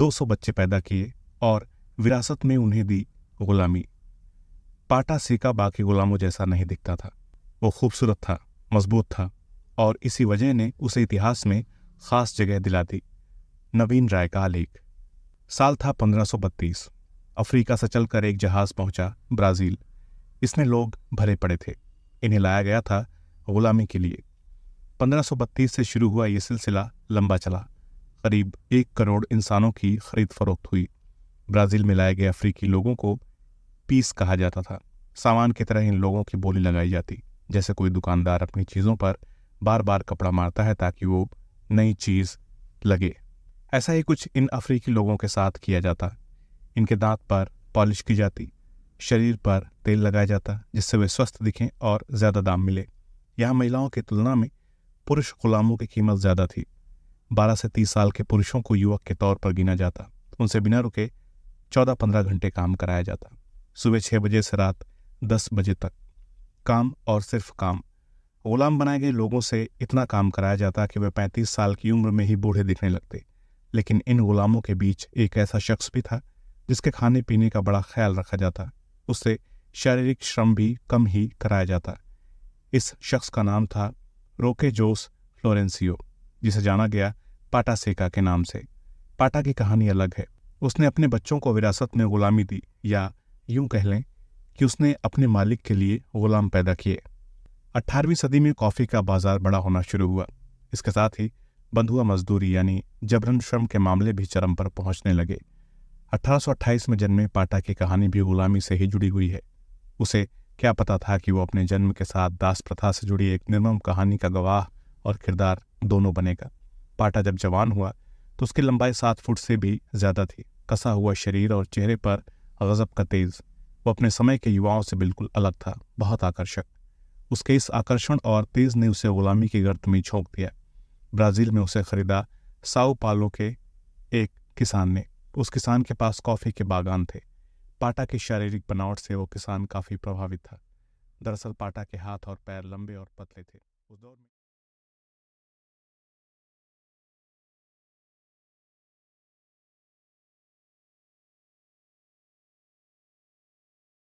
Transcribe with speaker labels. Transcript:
Speaker 1: 200 बच्चे पैदा किए और विरासत में उन्हें दी गुलामी। पाटा सेका बाकी गुलामों जैसा नहीं दिखता था। वो खूबसूरत था, मजबूत था और इसी वजह ने उसे इतिहास में खास जगह दिला दी। नवीन राय का आलेख। साल था 1532। अफ्रीका से चलकर एक जहाज पहुंचा ब्राजील। इसमें लोग भरे पड़े थे। इन्हें लाया गया था गुलामी के लिए। 1532 से शुरू हुआ ये सिलसिला लंबा चला। करीब 1 करोड़ इंसानों की खरीद फरोख्त हुई। ब्राजील में लाए गए अफ्रीकी लोगों को पीस कहा जाता था। सामान की तरह इन लोगों की बोली लगाई जाती, जैसे कोई दुकानदार अपनी चीज़ों पर बार बार कपड़ा मारता है ताकि वो नई चीज़ लगे। ऐसा ही कुछ इन अफ्रीकी लोगों के साथ किया जाता। इनके दांत पर पॉलिश की जाती, शरीर पर तेल लगाया जाता जिससे वे स्वस्थ दिखें और ज़्यादा दाम मिले। यहाँ महिलाओं की तुलना में पुरुष गुलामों की कीमत ज़्यादा थी। 12 से 30 साल के पुरुषों को युवक के तौर पर गिना जाता। उनसे बिना रुके 14-15 घंटे काम कराया जाता। सुबह 6 बजे से रात 10 बजे तक काम और सिर्फ काम। गुलाम बनाए गए लोगों से इतना काम कराया जाता कि वे 35 साल की उम्र में ही बूढ़े दिखने लगते। लेकिन इन गुलामों के बीच एक ऐसा शख्स भी था जिसके खाने पीने का बड़ा ख्याल रखा जाता। उससे शारीरिक श्रम भी कम ही कराया जाता। इस शख्स का नाम था रोके जोस फ्लोरेंसियो, जिसे जाना गया पाटा सेका के नाम से। पाटा की कहानी अलग है। उसने अपने बच्चों को विरासत में गुलामी दी, या यूं कह लें कि उसने अपने मालिक के लिए गुलाम पैदा किए। 18वीं सदी में कॉफ़ी का बाजार बड़ा होना शुरू हुआ। इसके साथ ही बंधुआ मजदूरी यानी जबरन श्रम के मामले भी चरम पर पहुंचने लगे। 1828 में जन्मे पाटा की कहानी भी गुलामी से ही जुड़ी हुई है। उसे क्या पता था कि वो अपने जन्म के साथ दास प्रथा से जुड़ी एक निर्मम कहानी का गवाह और किरदार दोनों बनेगा। पाटा जब जवान हुआ तो उसकी लंबाई 7 फुट से भी ज्यादा थी। कसा हुआ शरीर और चेहरे पर गजब का तेज। वो अपने समय के युवाओं से बिल्कुल अलग था, बहुत आकर्षक। उसके इस आकर्षण और तेज ने उसे गुलामी की गर्त में झोंक दिया। ब्राजील में उसे खरीदा साओ पालो के एक किसान ने। उस किसान के पास कॉफी के बागान थे। पाटा की शारीरिक बनावट से वो किसान काफी प्रभावित था। दरअसल पाटा के हाथ और पैर लंबे और पतले थे। उस दौर में